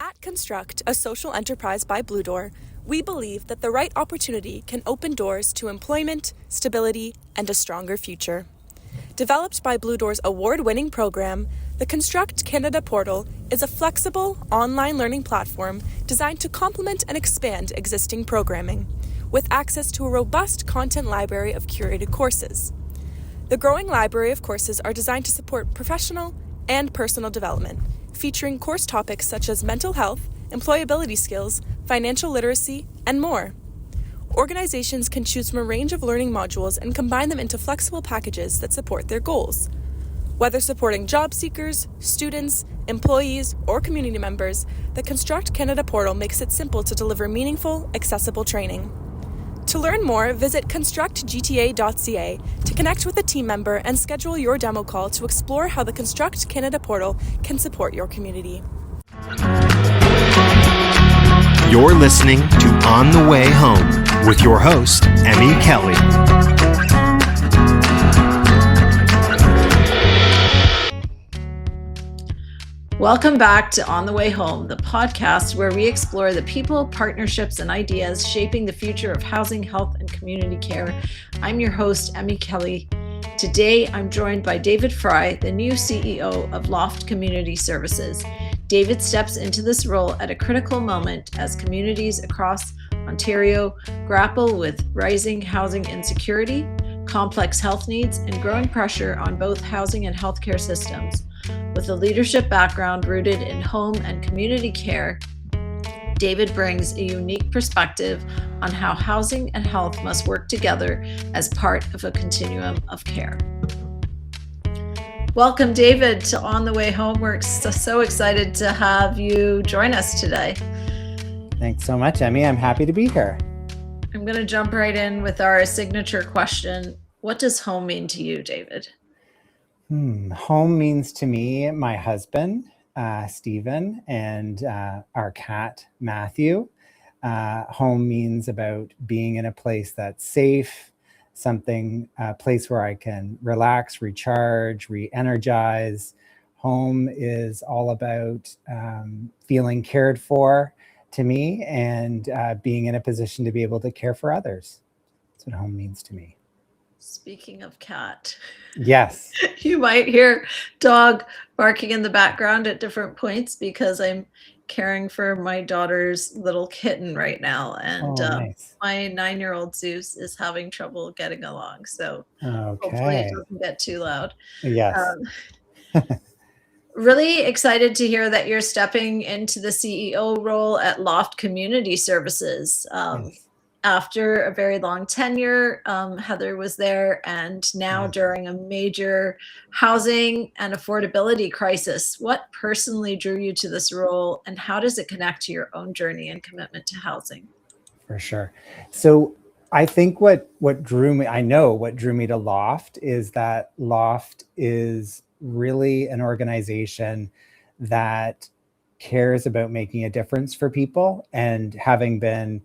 At Construct, a social enterprise by Blue Door, we believe that the right opportunity can open doors to employment, stability, and a stronger future. Developed by Blue Door's award-winning program, the Construct Canada portal is a flexible, online learning platform designed to complement and expand existing programming, with access to a robust content library of curated courses. The growing library of courses are designed to support professional and personal development, featuring course topics such as mental health, employability skills, financial literacy, and more. Organizations can choose from a range of learning modules and combine them into flexible packages that support their goals. Whether supporting job seekers, students, employees, or community members, the Construct Canada portal makes it simple to deliver meaningful, accessible training. To learn more, visit constructgta.ca to connect with a team member and schedule your demo call to explore how the Construct Canada portal can support your community. You're listening to On the Way Home with your host, Emmy Kelly. Welcome back to On the Way Home, the podcast where we explore the people, partnerships, and ideas shaping the future of housing, health, and community care. I'm your host, Emmy Kelly. Today, I'm joined by David Fry, the new CEO of LOFT Community Services. David steps into this role at a critical moment as communities across Ontario grapple with rising housing insecurity, complex health needs, and growing pressure on both housing and healthcare systems. With a leadership background rooted in home and community care, David brings a unique perspective on how housing and health must work together as part of a continuum of care. Welcome, David, to On the Way Home. We're so excited to have you join us today. Thanks so much, Emmy. I'm happy to be here. I'm going to jump right in with our signature question. What does home mean to you, David? Home means to me my husband, Stephen, and our cat, Matthew. Home means about being in a place that's safe, a place where I can relax, recharge, re-energize. Home is all about feeling cared for to me and being in a position to be able to care for others. That's what home means to me. Speaking of cat, yes, you might hear dog barking in the background at different points because I'm caring for my daughter's little kitten right now. And nice. My 9-year-old Zeus is having trouble getting along. So Okay. Hopefully it doesn't get too loud. Yes. Really excited to hear that you're stepping into the CEO role at LOFT Community Services. Yes. After a very long tenure, Heather was there, and now during a major housing and affordability crisis. What personally drew you to this role, and how does it connect to your own journey and commitment to housing? For sure. So I think what drew me to LOFT is that LOFT is really an organization that cares about making a difference for people, and having been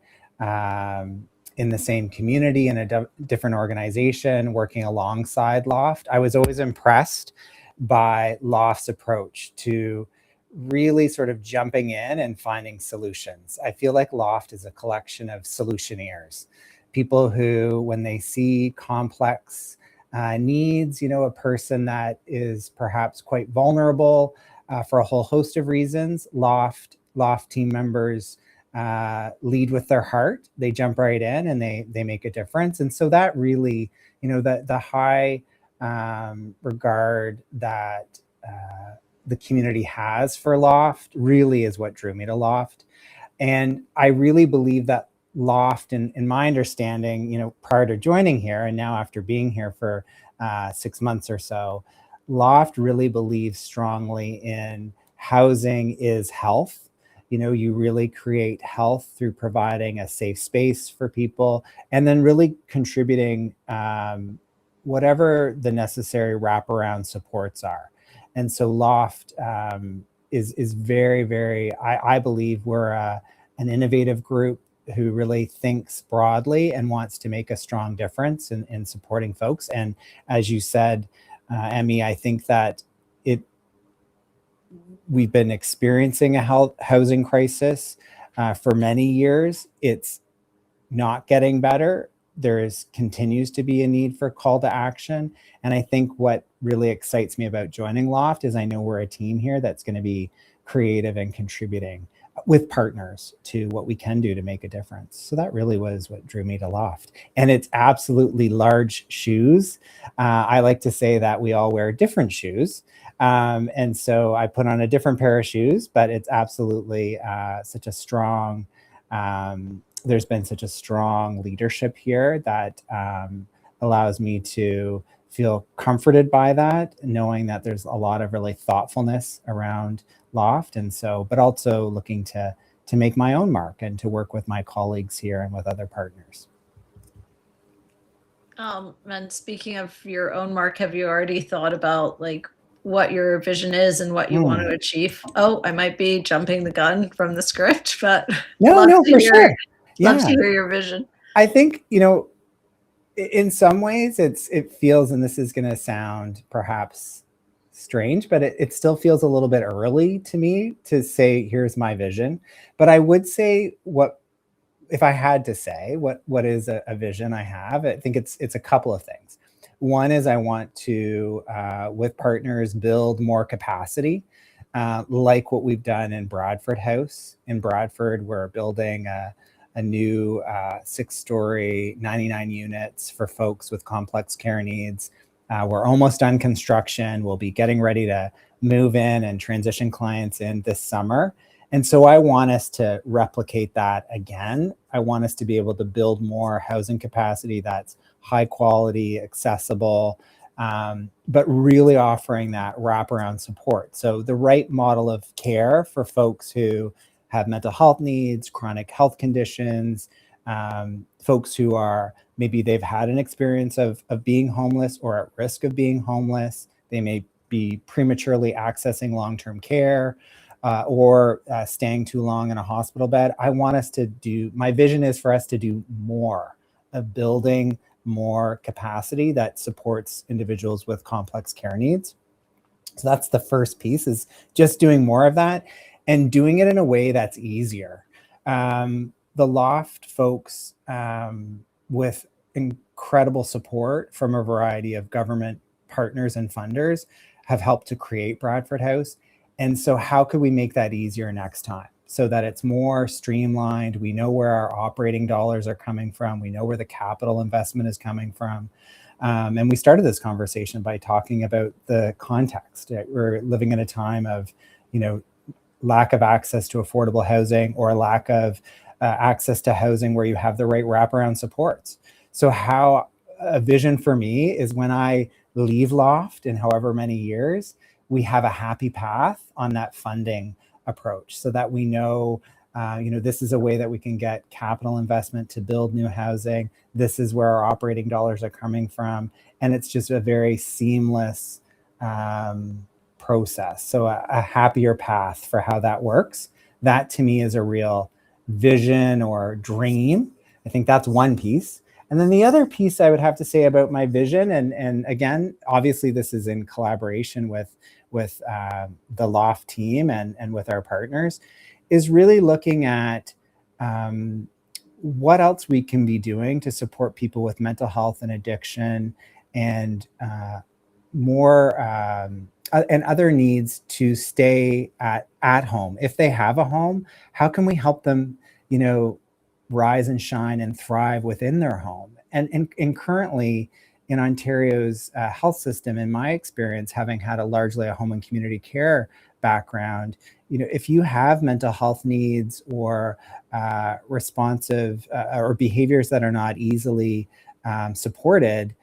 in the same community in a different organization working alongside LOFT, I was always impressed by LOFT's approach to really sort of jumping in and finding solutions. I feel like LOFT is a collection of solutioneers, people who, when they see complex needs, a person that is perhaps quite vulnerable for a whole host of reasons, LOFT team members lead with their heart. They jump right in and they make a difference. And so that really, the high regard that the community has for LOFT really is what drew me to LOFT. And I really believe that LOFT, in my understanding, prior to joining here and now after being here for 6 months or so, LOFT really believes strongly in housing is health. You really create health through providing a safe space for people, and then really contributing whatever the necessary wraparound supports are. And so LOFT is very, very, I believe we're an innovative group who really thinks broadly and wants to make a strong difference in supporting folks. And as you said, Emmy, I think that we've been experiencing a housing crisis for many years. It's not getting better. Continues to be a need for call to action. And I think what really excites me about joining LOFT is I know we're a team here that's going to be creative and contributing with partners to what we can do to make a difference. So that really was what drew me to LOFT. And it's absolutely large shoes. I like to say that we all wear different shoes. And so I put on a different pair of shoes, but it's absolutely such a strong, there's been such a strong leadership here that allows me to feel comforted by that, knowing that there's a lot of really thoughtfulness around LOFT. And so, but also looking to make my own mark and to work with my colleagues here and with other partners. And speaking of your own mark, have you already thought about like what your vision is and what you want to achieve? Oh, I might be jumping the gun from the script, but no, for sure. Love to hear your vision. I think, in some ways it feels, and this is going to sound perhaps strange, but it still feels a little bit early to me to say, here's my vision. But I would say if I had to say what is a vision I have, I think it's a couple of things. One is I want to, with partners, build more capacity, like what we've done in Bradford House. In Bradford, we're building a new 6-story, 99 units for folks with complex care needs. We're almost done construction. We'll be getting ready to move in and transition clients in this summer. And so I want us to replicate that again. I want us to be able to build more housing capacity that's high quality, accessible, but really offering that wraparound support. So the right model of care for folks who have mental health needs, chronic health conditions, folks who are, maybe they've had an experience of being homeless or at risk of being homeless. They may be prematurely accessing long-term care or staying too long in a hospital bed. My vision is for us to do more of building more capacity that supports individuals with complex care needs. So that's the first piece, is just doing more of that and doing it in a way that's easier. The LOFT folks, with incredible support from a variety of government partners and funders, have helped to create Bradford House. And so how could we make that easier next time so that it's more streamlined? We know where our operating dollars are coming from. We know where the capital investment is coming from. And we started this conversation by talking about the context. We're living in a time of, lack of access to affordable housing, or lack of access to housing where you have the right wraparound supports. So how a vision for me is, when I leave LOFT in however many years, we have a happy path on that funding approach, so that we know, this is a way that we can get capital investment to build new housing. This is where our operating dollars are coming from. And it's just a very seamless process. So a happier path for how that works. That to me is a real vision or dream. I think that's one piece. And then the other piece I would have to say about my vision, and again, obviously this is in collaboration with the LOFT team and with our partners, is really looking at what else we can be doing to support people with mental health and addiction and more and other needs to stay at home. If they have a home, how can we help them, rise and shine and thrive within their home? And currently in Ontario's health system, in my experience, having had largely a home and community care background, if you have mental health needs or responsive or behaviors that are not easily supported,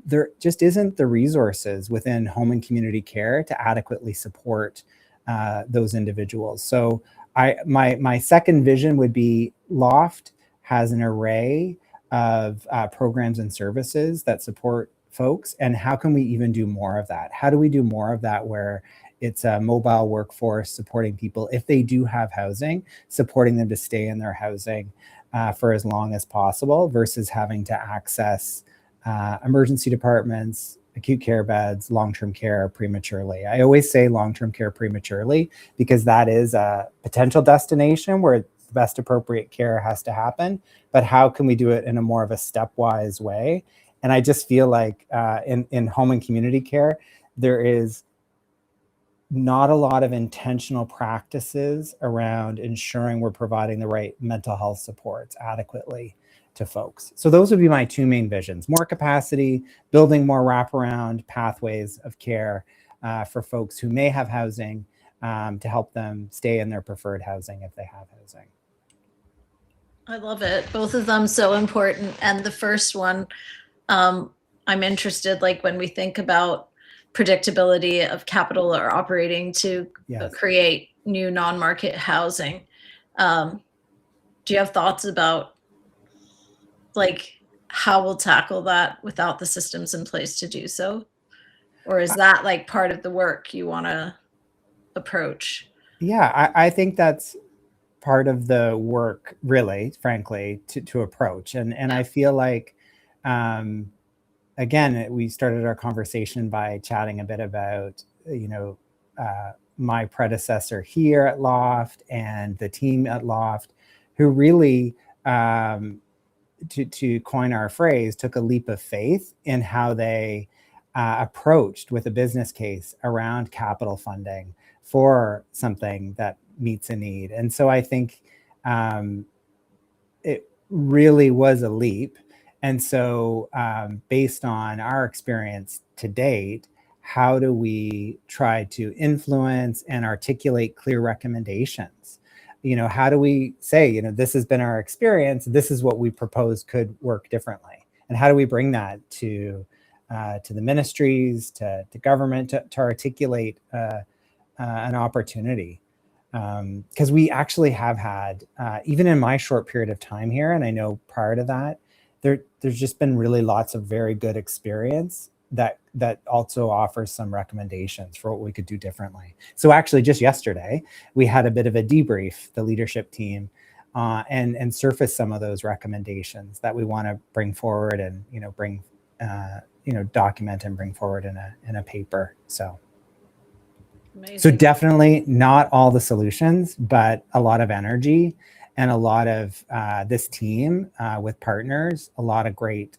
there just isn't the resources within home and community care to adequately support those individuals. So my second vision would be LOFT has an array of programs and services that support folks, and how can we even do more of that? How do we do more of that where it's a mobile workforce supporting people, if they do have housing, supporting them to stay in their housing for as long as possible, versus having to access emergency departments, acute care beds, long-term care prematurely. I always say long-term care prematurely because that is a potential destination where the best appropriate care has to happen. But how can we do it in a more of a stepwise way? And I just feel like in home and community care, there is not a lot of intentional practices around ensuring we're providing the right mental health supports adequately to folks. So those would be my two main visions: more capacity, building more wraparound pathways of care for folks who may have housing, to help them stay in their preferred housing if they have housing. I love it. Both of them so important. And the first one, I'm interested, like when we think about predictability of capital or operating to Yes. create new non-market housing. Do you have thoughts about like how we'll tackle that without the systems in place to do so? Or is that like part of the work you want to approach? Yeah, I think that's part of the work, really, frankly, to approach. And I feel like, again, we started our conversation by chatting a bit about, my predecessor here at LOFT and the team at LOFT, who really, to coin our phrase, took a leap of faith in how they approached with a business case around capital funding for something that meets a need. And so I think it really was a leap. And so based on our experience to date, how do we try to influence and articulate clear recommendations? How do we say, this has been our experience, this is what we propose could work differently? And how do we bring that to the ministries, to government, to articulate an opportunity? Because we actually have had, even in my short period of time here, and I know prior to that, there's just been really lots of very good experience that also offers some recommendations for what we could do differently. So actually just yesterday, we had a bit of a debrief, the leadership team, and surface some of those recommendations that we want to bring forward and, document and bring forward in a paper. So. Amazing. So definitely not all the solutions, but a lot of energy and a lot of this team with partners, a lot of great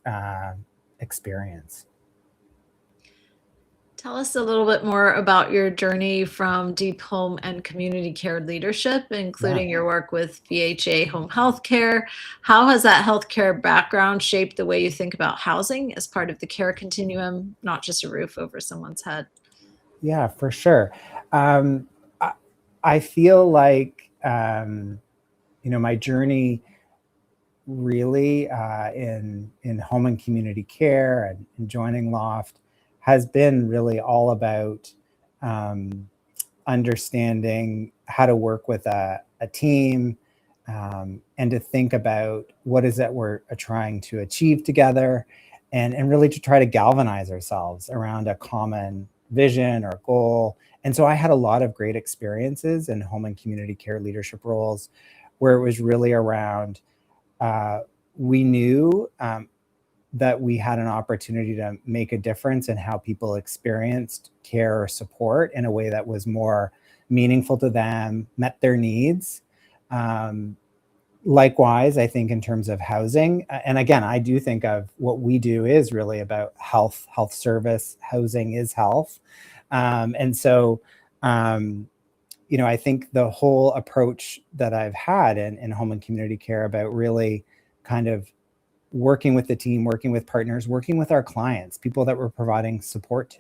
experience. Tell us a little bit more about your journey from deep home and community care leadership, including your work with VHA Home Health Care. How has that healthcare background shaped the way you think about housing as part of the care continuum, not just a roof over someone's head? Yeah, for sure. I feel like, my journey really in home and community care and joining LOFT has been really all about understanding how to work with a team, and to think about what is it we're trying to achieve together, and really to try to galvanize ourselves around a common vision or goal. And so I had a lot of great experiences in home and community care leadership roles where it was really around, we knew that we had an opportunity to make a difference in how people experienced care or support in a way that was more meaningful to them, met their needs. Likewise, I think in terms of housing, and again, I do think of what we do is really about health service. Housing is health. And so, I think the whole approach that I've had in home and community care about really kind of working with the team, working with partners, working with our clients, people that we're providing support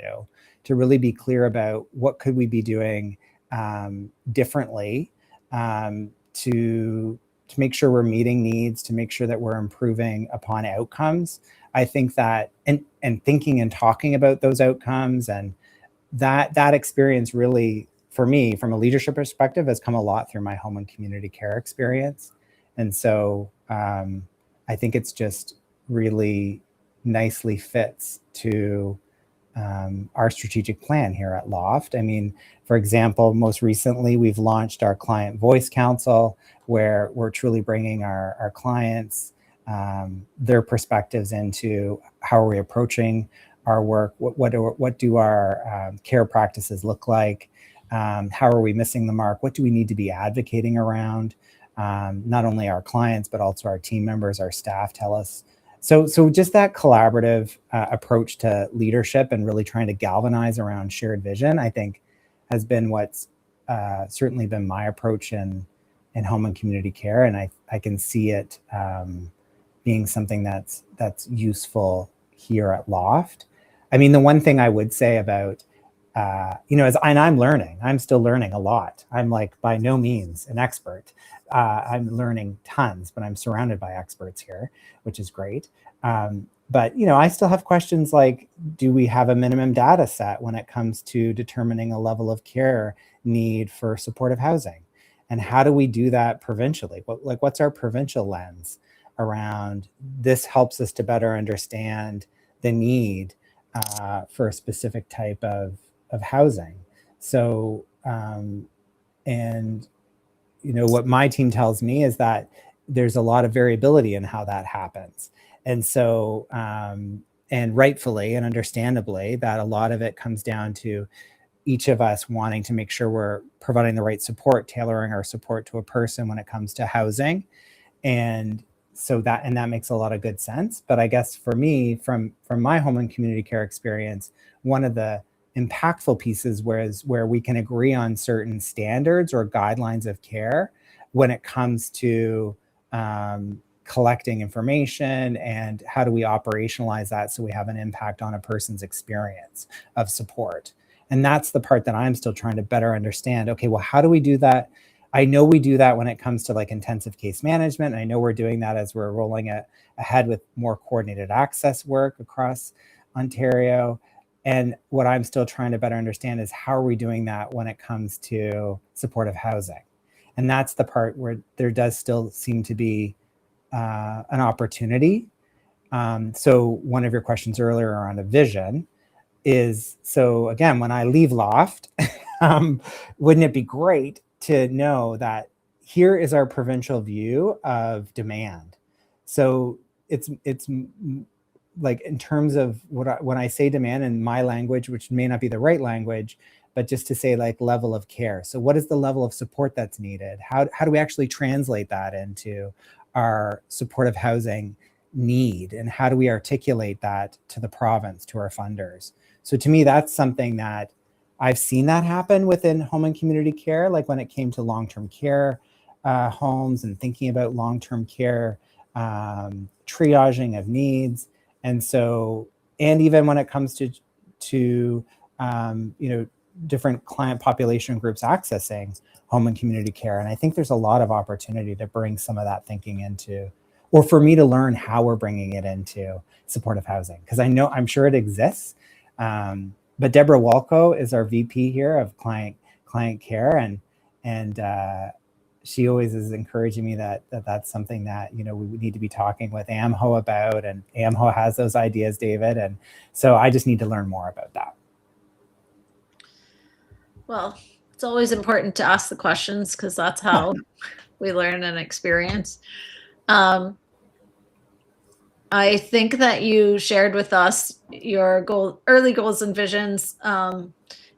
to really be clear about what could we be doing differently to make sure we're meeting needs, to make sure that we're improving upon outcomes. I think that, and thinking and talking about those outcomes, and that experience really, for me, from a leadership perspective, has come a lot through my home and community care experience. And so I think it's just really nicely fits to our strategic plan here at LOFT. I mean, for example, most recently, we've launched our Client Voice Council, where we're truly bringing our clients, their perspectives into how are we approaching our work. What do our care practices look like? How are we missing the mark? What do we need to be advocating around? Not only our clients, but also our team members, our staff tell us. So just that collaborative approach to leadership and really trying to galvanize around shared vision, I think, has been what's certainly been my approach in home and community care. And I can see it being something that's useful here at LOFT. I mean, the one thing I would say about, and I'm still learning a lot. I'm like by no means an expert. I'm learning tons, but I'm surrounded by experts here, which is great. But, I still have questions like, do we have a minimum data set when it comes to determining a level of care need for supportive housing? And how do we do that provincially? What's our provincial lens around this? Helps us to better understand the need for a specific type of housing. So, what my team tells me is that there's a lot of variability in how that happens. And so, and rightfully and understandably, that a lot of it comes down to each of us wanting to make sure we're providing the right support, tailoring our support to a person when it comes to housing. And so that makes a lot of good sense. But I guess for me, from my home and community care experience, one of the impactful pieces where we can agree on certain standards or guidelines of care when it comes to collecting information and how do we operationalize that so we have an impact on a person's experience of support. And that's the part that I'm still trying to better understand. Okay, well, how do we do that? I know we do that when it comes to like intensive case management. I know we're doing that as we're rolling ahead with more coordinated access work across Ontario. And what I'm still trying to better understand is how are we doing that when it comes to supportive housing? And that's the part where there does still seem to be an opportunity. So one of your questions earlier around a vision is, so again, when I leave LOFT, wouldn't it be great to know that here is our provincial view of demand? So it's like in terms of when I say demand in my language, which may not be the right language, but just to say like level of care. So what is the level of support that's needed? How do we actually translate that into our supportive housing need? And how do we articulate that to the province, to our funders? So to me, that's something that I've seen that happen within home and community care, like when it came to long-term care homes and thinking about long-term care, triaging of needs. And so, and even when it comes to different client population groups accessing home and community care. And I think there's a lot of opportunity to bring some of that thinking into, or for me to learn how we're bringing it into supportive housing. Because I'm sure it exists. But Deborah Walco is our VP here of client care. And she always is encouraging me that's something that, we need to be talking with AMHO about, and AMHO has those ideas, David. And so I just need to learn more about that. Well, it's always important to ask the questions because that's how we learn and experience. I think that you shared with us your early goals and visions.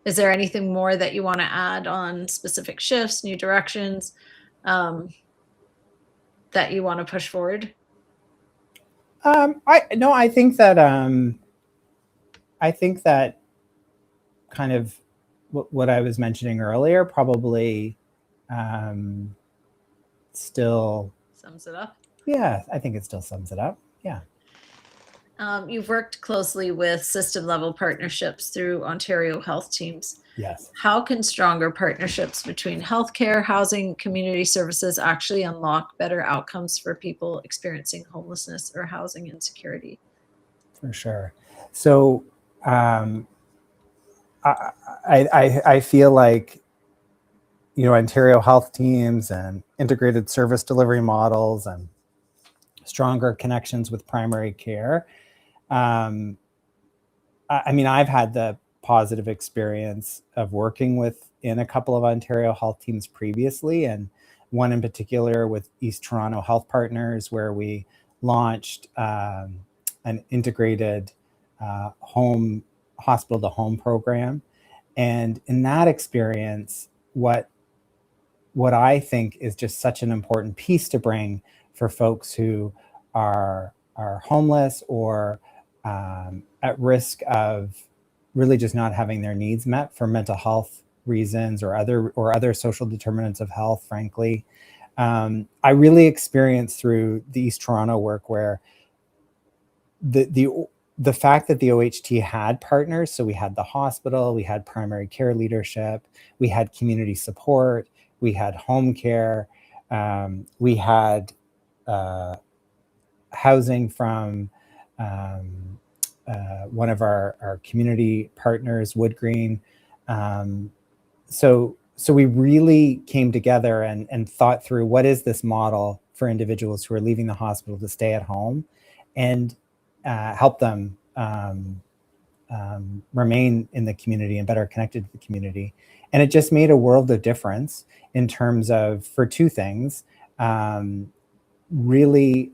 Is there anything more that you want to add on specific shifts, new directions that you want to push forward? I think that kind of what I was mentioning earlier probably still sums it up. Yeah, I think it still sums it up. Yeah. You've worked closely with system level partnerships through Ontario health teams. Yes. How can stronger partnerships between healthcare, housing, community services actually unlock better outcomes for people experiencing homelessness or housing insecurity? For sure. So I feel like, Ontario health teams and integrated service delivery models and stronger connections with primary care. I've had the positive experience of working within a couple of Ontario health teams previously, and one in particular with East Toronto Health Partners, where we launched an integrated home hospital to home program. And in that experience, what I think is just such an important piece to bring for folks who are homeless or at risk of really just not having their needs met for mental health reasons or other social determinants of health, frankly. I really experienced through the East Toronto work where the fact that the OHT had partners, so we had the hospital, we had primary care leadership, we had community support, we had home care, we had housing from one of our community partners, Wood Green. So we really came together and thought through what is this model for individuals who are leaving the hospital to stay at home, and help them remain in the community and better connected to the community. And it just made a world of difference in terms of, for two things, really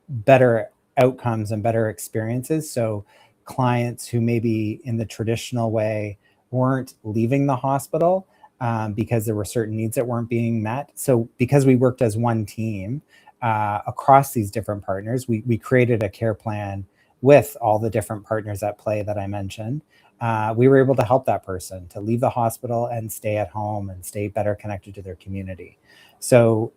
better outcomes and better experiences. So clients who maybe in the traditional way weren't leaving the hospital because there were certain needs that weren't being met. So because we worked as one team across these different partners, we created a care plan with all the different partners at play that I mentioned. We were able to help that person to leave the hospital and stay at home and stay better connected to their community. So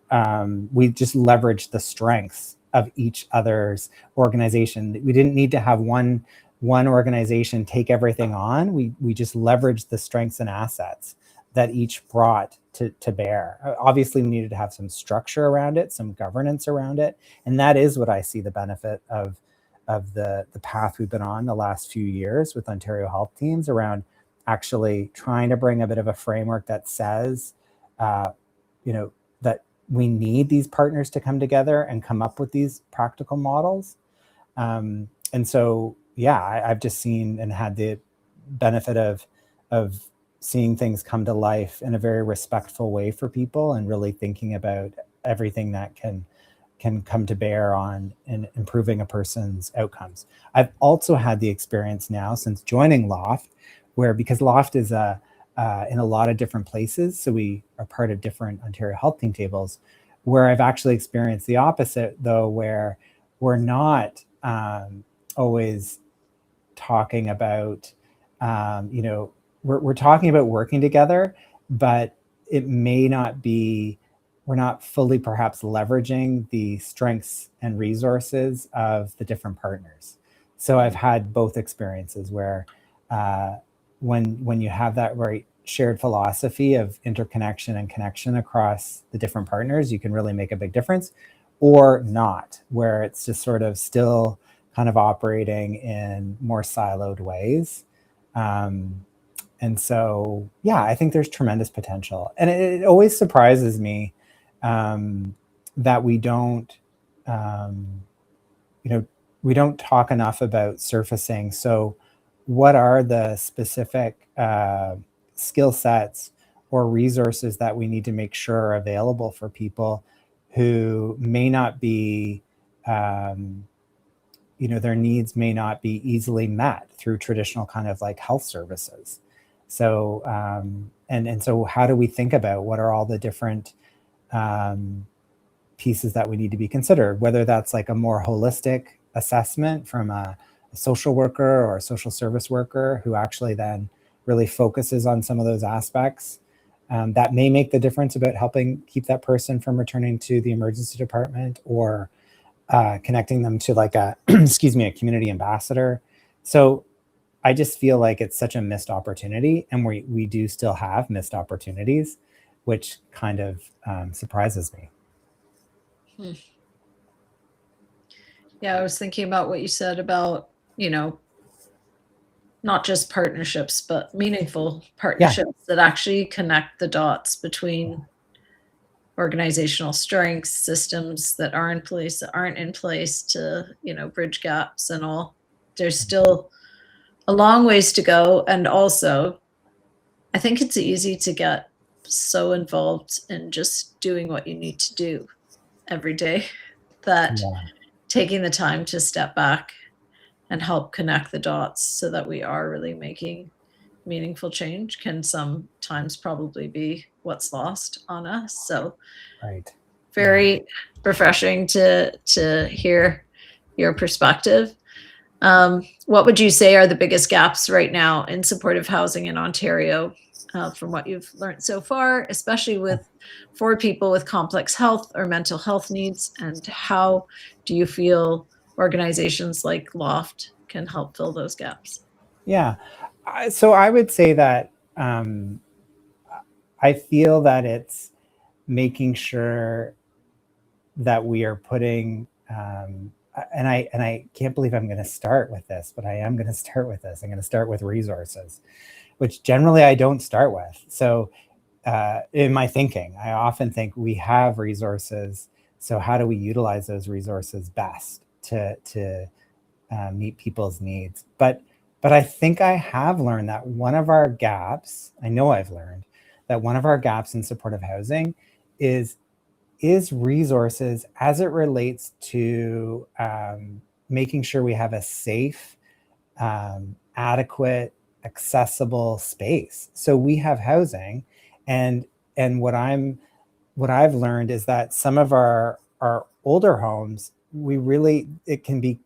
we just leveraged the strengths of each other's organization. We didn't need to have one organization take everything on. We just leveraged the strengths and assets that each brought to bear. Obviously, we needed to have some structure around it, some governance around it. And that is what I see the benefit of the path we've been on the last few years with Ontario Health Teams, around actually trying to bring a bit of a framework that says, that we need these partners to come together and come up with these practical models. And so, I've just seen and had the benefit of seeing things come to life in a very respectful way for people, and really thinking about everything that can come to bear on in improving a person's outcomes. I've also had the experience now since joining LOFT, where, because LOFT is in a lot of different places, so we are part of different Ontario Health Team tables, where I've actually experienced the opposite, though, where we're not always talking about, we're talking about working together, but it may not be, we're not fully perhaps leveraging the strengths and resources of the different partners. So I've had both experiences where when you have that very shared philosophy of interconnection and connection across the different partners, you can really make a big difference, or not, where it's just sort of still kind of operating in more siloed ways. And so, I think there's tremendous potential. And it always surprises me that we don't, we don't talk enough about surfacing. So what are the specific skill sets or resources that we need to make sure are available for people who may not be, their needs may not be easily met through traditional kind of like health services. So, and so how do we think about what are all the different pieces that we need to be considered, whether that's like a more holistic assessment from a social worker or a social service worker who actually then really focuses on some of those aspects that may make the difference about helping keep that person from returning to the emergency department, or connecting them to like a, a community ambassador. So I just feel like it's such a missed opportunity, and we do still have missed opportunities, which kind of surprises me. Yeah, I was thinking about what you said about, not just partnerships, but meaningful partnerships that actually connect the dots between organizational strengths, systems that are in place, that aren't in place, to, bridge gaps and all. There's still a long ways to go. And also, I think it's easy to get so involved in just doing what you need to do every day that taking the time to step back and help connect the dots so that we are really making meaningful change can sometimes probably be what's lost on us. So Right. very refreshing to hear your perspective. What would you say are the biggest gaps right now in supportive housing in Ontario, from what you've learned so far, especially for people with complex health or mental health needs? And how do you feel organizations like LOFT can help fill those gaps? Yeah. So I would say that I feel that it's making sure that we are putting, and I can't believe I'm going to start with this, but I am going to start with this. I'm going to start with resources, which generally I don't start with. So in my thinking, I often think we have resources. So how do we utilize those resources best to meet people's needs? But I think I have learned that one of our gaps, I know I've learned that one of our gaps in supportive housing is resources as it relates to making sure we have a safe, adequate, accessible space. So we have housing, and what I've learned is that some of our older homes, it can be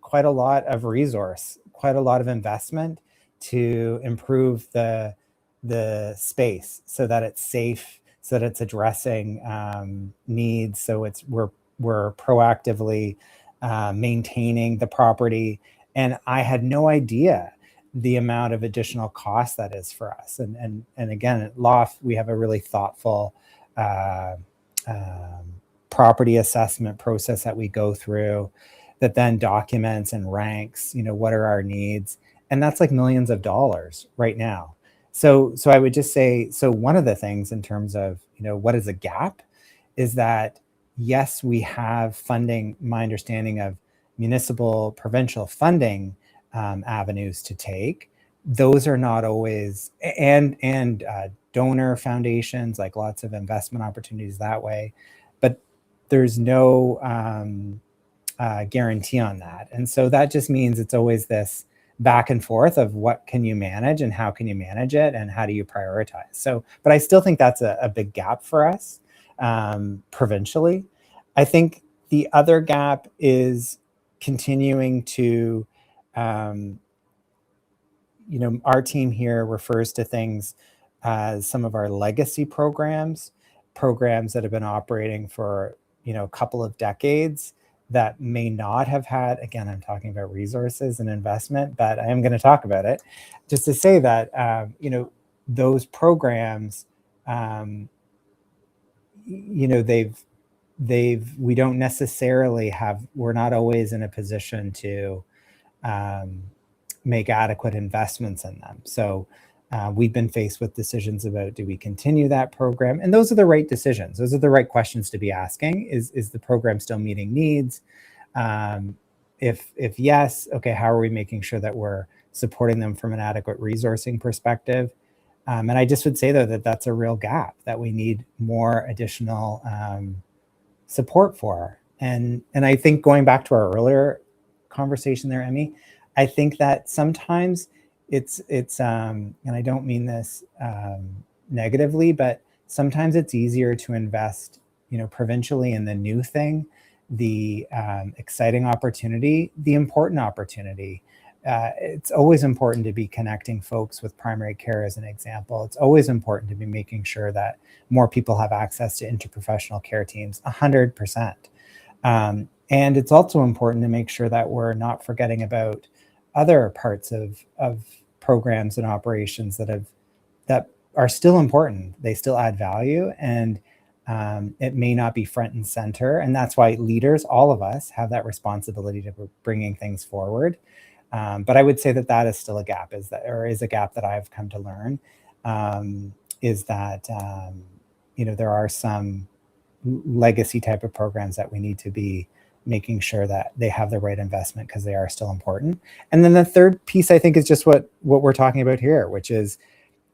quite a lot of resource, quite a lot of investment to improve the space so that it's safe, so that it's addressing needs. So we're proactively maintaining the property. And I had no idea the amount of additional cost that is for us. And again, at LOFT, we have a really thoughtful property assessment process that we go through that then documents and ranks, what are our needs? And that's like millions of dollars right now. So I would just say, so one of the things in terms of, what is a gap is that, yes, we have funding, my understanding of municipal, provincial funding avenues to take. Those are not always, and donor foundations, like lots of investment opportunities that way, but there's no guarantee on that. And so that just means it's always this back and forth of what can you manage and how can you manage it and how do you prioritize. So, but I still think that's a big gap for us provincially. I think the other gap is continuing to, our team here refers to things as some of our legacy programs that have been operating for, a couple of decades that may not have had, again, I'm talking about resources and investment, but I am going to talk about it just to say that, those programs, we don't necessarily we're not always in a position to make adequate investments in them. So we've been faced with decisions about, do we continue that program? And those are the right decisions. Those are the right questions to be asking. Is the program still meeting needs? If yes, okay, how are we making sure that we're supporting them from an adequate resourcing perspective? And I just would say, though, that that's a real gap that we need more additional support for. And I think going back to our earlier conversation there, Emmy, I think that sometimes it's and I don't mean this negatively, but sometimes it's easier to invest, provincially in the new thing, the exciting opportunity, the important opportunity. It's always important to be connecting folks with primary care, as an example. It's always important to be making sure that more people have access to interprofessional care teams, 100%. And it's also important to make sure that we're not forgetting about other parts of programs and operations that are still important. They still add value, and it may not be front and center. And that's why leaders, all of us, have that responsibility to bringing things forward. But I would say that is still a gap, is a gap that I've come to learn, is that, there are some legacy type of programs that we need to be making sure that they have the right investment, because they are still important. And then the third piece, I think, is just what we're talking about here, which is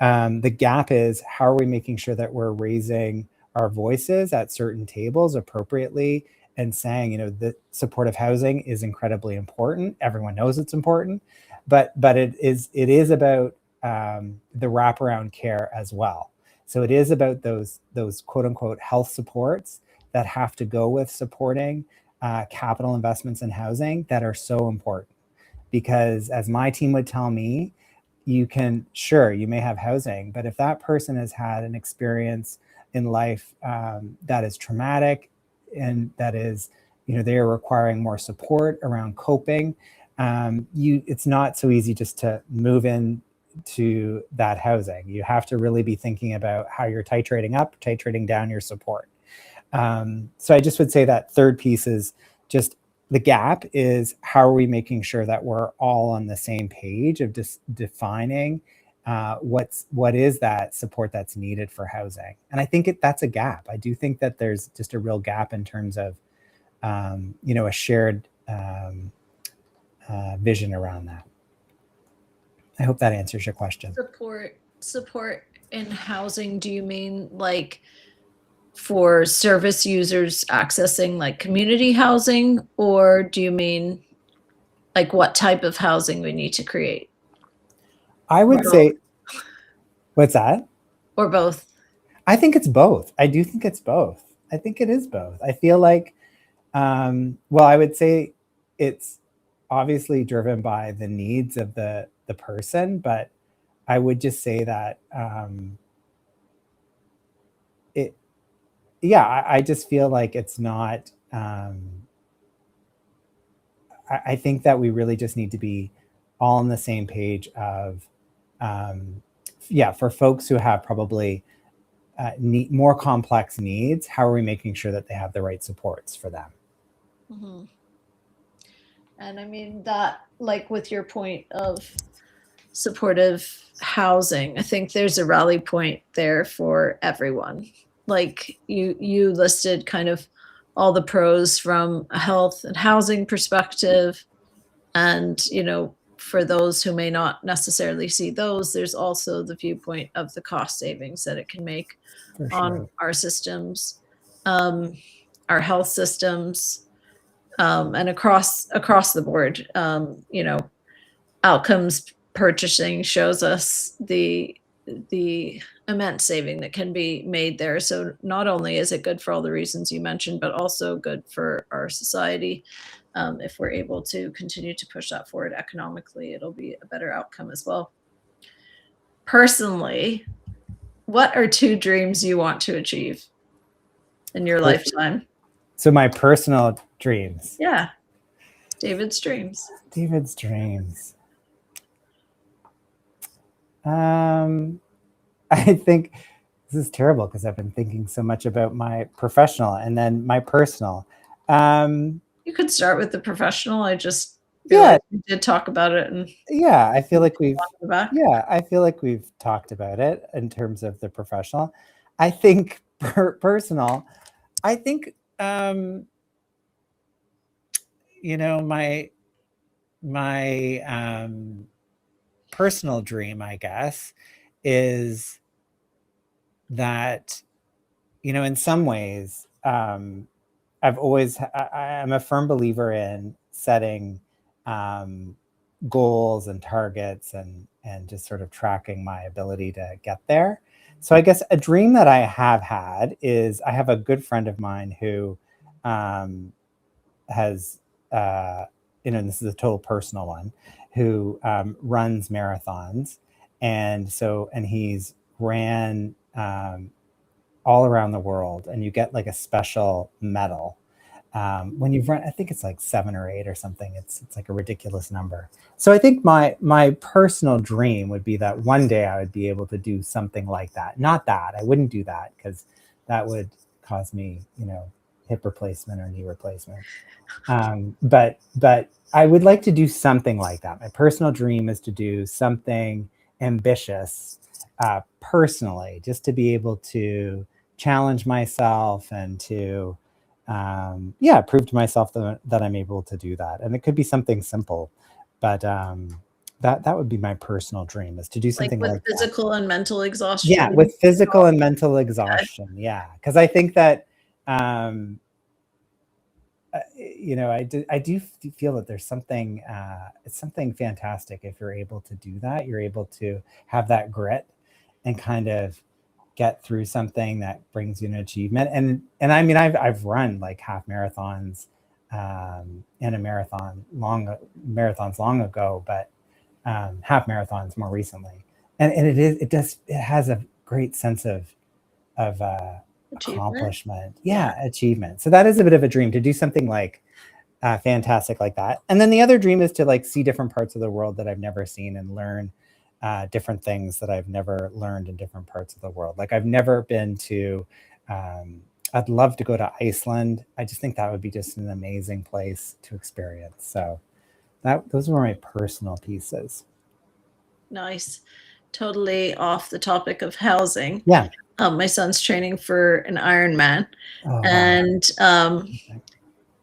the gap is, how are we making sure that we're raising our voices at certain tables appropriately and saying, the supportive housing is incredibly important. Everyone knows it's important, but it is about the wraparound care as well. So it is about those quote unquote health supports that have to go with supporting capital investments in housing that are so important. Because as my team would tell me, you may have housing, but if that person has had an experience in life that is traumatic, and that is, they are requiring more support around coping, it's not so easy just to move in to that housing. You have to really be thinking about how you're titrating up, titrating down your support. So I just would say that third piece is just the gap is, how are we making sure that we're all on the same page of just defining what is that support that's needed for housing. And I think that's a gap. I do think that there's just a real gap in terms of a shared vision around that. I hope that answers your question. Support in housing, do you mean like for service users accessing like community housing, or do you mean like what type of housing we need to create? I would say, what's that? Or both? I think it's both. I do think it's both. I think it is both. I feel like, I would say it's obviously driven by the needs of the person, but I would just say that I just feel like it's not, I think that we really just need to be all on the same page of, for folks who have probably more complex needs, how are we making sure that they have the right supports for them? Mm-hmm. And I mean that, like with your point of supportive housing, I think there's a rally point there for everyone. Like you listed kind of all the pros from a health and housing perspective. And, for those who may not necessarily see those, there's also the viewpoint of the cost savings that it can make on our systems, our health systems, and across the board. Outcomes purchasing shows us the immense saving that can be made there. So not only is it good for all the reasons you mentioned, but also good for our society. If we're able to continue to push that forward economically, it'll be a better outcome as well. Personally, what are 2 dreams you want to achieve in your lifetime? So my personal dreams. Yeah. David's dreams. I think this is terrible because I've been thinking so much about my professional and then my personal. You could start with the professional. I just feel like we did talk about it, and I feel like we've talked about it in terms of the professional. I think personal. I think my personal dream, I guess, is that, in some ways, I'm a firm believer in setting goals and targets and just sort of tracking my ability to get there. So I guess a dream that I have had is, I have a good friend of mine who has, this is a total personal one, who runs marathons. And he's ran all around the world, and you get like a special medal when you've run. I think it's like 7 or 8 or something. It's like a ridiculous number. So I think my personal dream would be that one day I would be able to do something like that. Not that I wouldn't do that, because that would cause me, hip replacement or knee replacement. But I would like to do something like that. My personal dream is to do something ambitious, personally, just to be able to challenge myself and to, prove to myself that I'm able to do that. And it could be something simple, but that would be my personal dream, is to do something like physical and mental exhaustion. Yeah, with physical and mental exhaustion. Yeah, because I think that I do feel that there's something, it's something fantastic if you're able to do that. You're able to have that grit and kind of get through something that brings you an achievement. And I mean, I've run like half marathons, and marathons long ago, but half marathons more recently. And it has a great sense of accomplishment. Yeah, achievement. So that is a bit of a dream to do something like fantastic like that. And then the other dream is to like see different parts of the world that I've never seen and learn different things that I've never learned in different parts of the world. Like I've never been to, I'd love to go to Iceland. I just think that would be just an amazing place to experience. So those were my personal pieces. Nice. Totally off the topic of housing. Yeah. My son's training for an Ironman, Oh, and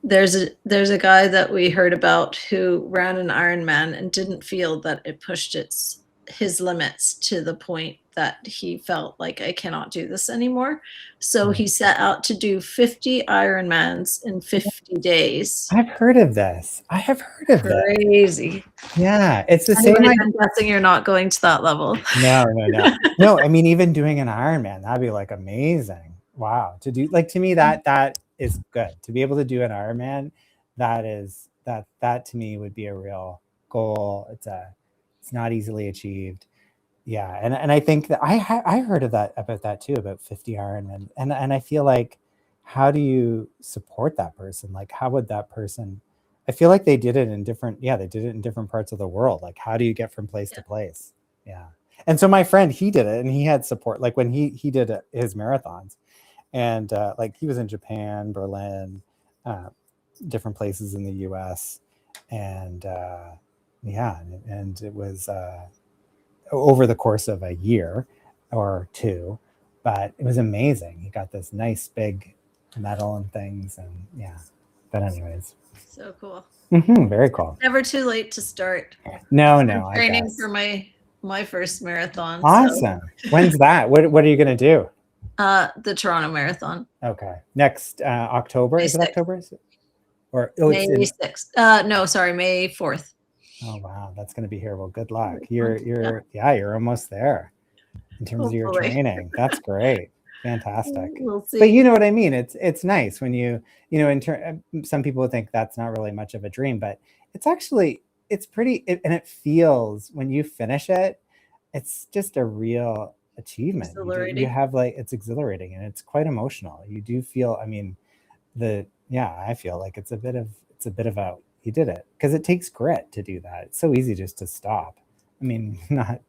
there's a guy that we heard about who ran an Ironman and didn't feel that it pushed his limits to the point that he felt like, I cannot do this anymore. So he set out to do 50 Ironmans in 50 days. I've heard of this. I have heard of this. Crazy. Yeah, it's the Anyway, same. I'm guessing you're not going to that level. No. No, I mean, even doing an Ironman, that'd be like amazing. Wow. To do, like, to me, that is good. To be able to do an Ironman, that to me would be a real goal. It's not easily achieved. Yeah. And I think that I heard about that too, about 50 Ironman. And I feel like, how do you support that person? Like, how would that person, I feel like they did it in different parts of the world. Like, how do you get from place to place? Yeah. And so my friend, he did it and he had support, like when he did his marathons, and like he was in Japan, Berlin, different places in the US. And and it was over the course of a year or two, but it was amazing. He got this nice big medal and things, and yeah. But anyways, so cool. Very cool. Never too late to start. No, I'm training for my first marathon. Awesome. So. When's that? What are you gonna do? The Toronto Marathon. Okay, next October. Is it October? Or May 6th? No, sorry, May 4th. Oh wow, that's going to be here. Well, good luck. You're almost there in terms of your training. That's great. Fantastic. We'll see. But you know what I mean? It's nice when some people would think that's not really much of a dream, but it's pretty, and it feels, when you finish it, it's just a real achievement. You have it's exhilarating, and it's quite emotional. You do feel, I mean, I feel like it's a bit of you did it, because it takes grit to do that. It's so easy just to stop. I mean,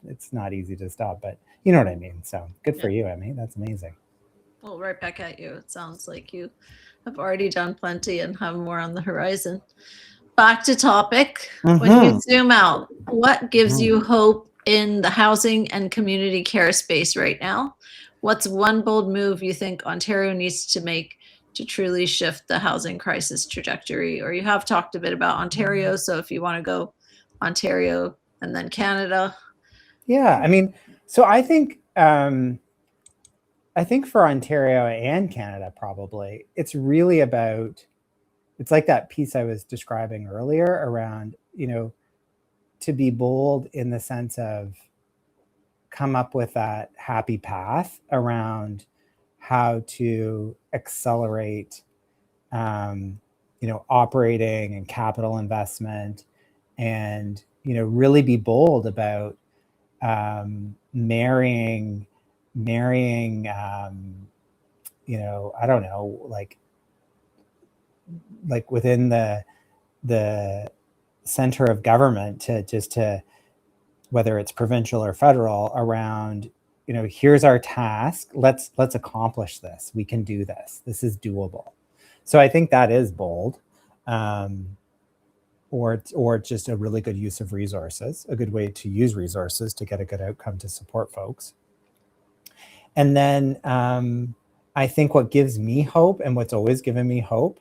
it's not easy to stop, but you know what I mean. So good for you, Emmy. That's amazing. Well, right back at you. It sounds like you have already done plenty and have more on the horizon. Back to topic. When you zoom out, what gives you hope in the housing and community care space right now? What's one bold move you think Ontario needs to make to truly shift the housing crisis trajectory? Or you have talked a bit about Ontario, so if you want to go Ontario and then Canada. Yeah, I mean, so I think for Ontario and Canada, probably, it's really about, it's like that piece I was describing earlier around, to be bold in the sense of come up with that happy path around how to accelerate, operating and capital investment, and, really be bold about marrying, I don't know, like within the center of government to whether it's provincial or federal, around, here's our task. Let's accomplish this. We can do this. This is doable. So I think that is bold, or just a really good use of resources, a good way to use resources to get a good outcome to support folks. And then I think what gives me hope, and what's always given me hope,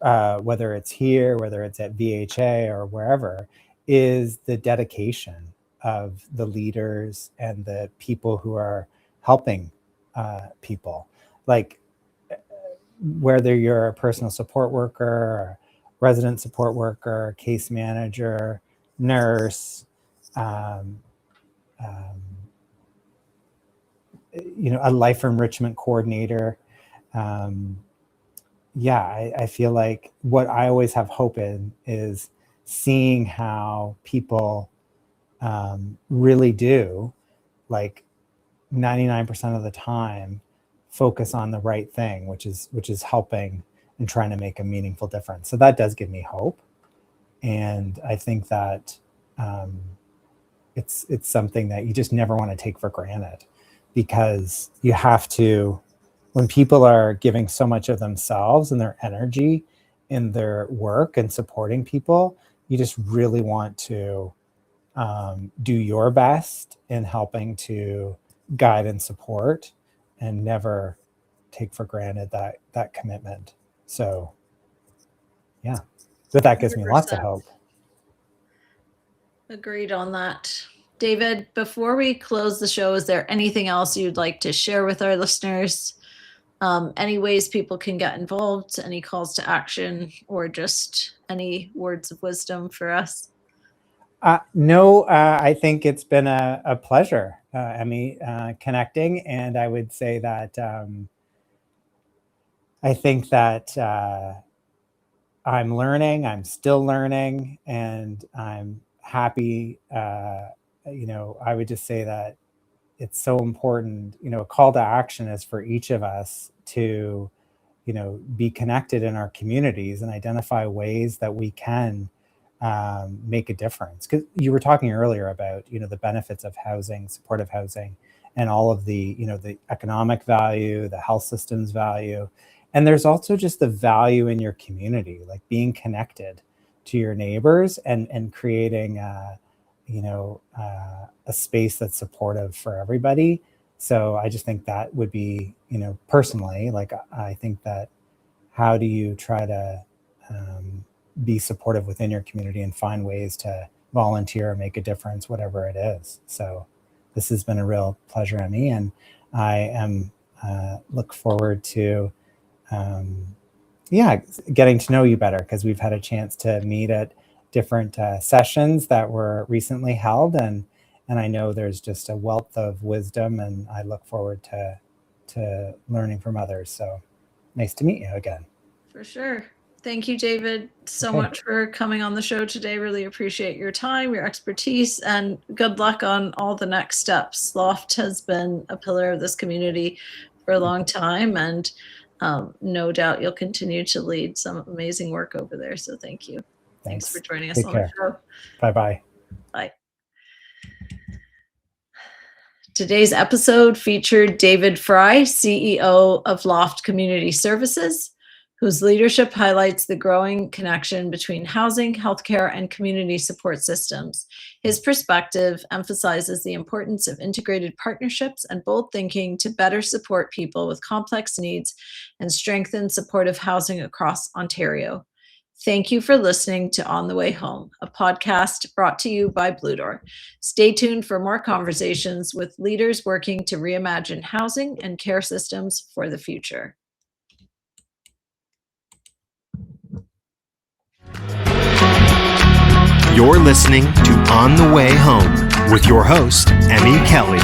whether it's here, whether it's at VHA or wherever, is the dedication of the leaders and the people who are helping people. Like, whether you're a personal support worker resident support worker, case manager, nurse, a life enrichment coordinator. I feel like what I always have hope in is seeing how people really do, like 99% of the time, focus on the right thing, which is helping and trying to make a meaningful difference. So that does give me hope. And I think that it's something that you just never want to take for granted, because you have to, when people are giving so much of themselves and their energy in their work and supporting people, you just really want to do your best in helping to guide and support, and never take for granted that commitment. So yeah, but that gives me lots of 100%. hope. Agreed on that. David, before we close the show, is there anything else you'd like to share with our listeners? Any ways people can get involved, any calls to action, or just any words of wisdom for us? No, I think it's been a pleasure, Emmy, connecting. And I would say that I think that I'm learning, I'm still learning, and I'm happy. I would just say that it's so important, a call to action is for each of us to, be connected in our communities and identify ways that we can make a difference. Because you were talking earlier about, the benefits of housing, supportive housing, and all of the, the economic value, the health systems value. And there's also just the value in your community, like being connected to your neighbors and creating, a space that's supportive for everybody. So I just think that would be, personally, like, I think that how do you try to be supportive within your community and find ways to volunteer or make a difference, whatever it is. So this has been a real pleasure, Emmy, and I am look forward to getting to know you better, because we've had a chance to meet at different sessions that were recently held, and I know there's just a wealth of wisdom, and I look forward to learning from others. So nice to meet you again. For sure. Thank you, David, so much for coming on the show today. Really appreciate your time, your expertise, and good luck on all the next steps. LOFT has been a pillar of this community for a long time, and no doubt you'll continue to lead some amazing work over there. So thank you. Thanks for joining us Take on care. the show. Bye-bye. Bye. Today's episode featured David Fry, CEO of LOFT Community Services, whose leadership highlights the growing connection between housing, healthcare, and community support systems. His perspective emphasizes the importance of integrated partnerships and bold thinking to better support people with complex needs and strengthen supportive housing across Ontario. Thank you for listening to On the Way Home, a podcast brought to you by Blue Door. Stay tuned for more conversations with leaders working to reimagine housing and care systems for the future. You're listening to On the Way Home with your host, Emmy Kelly.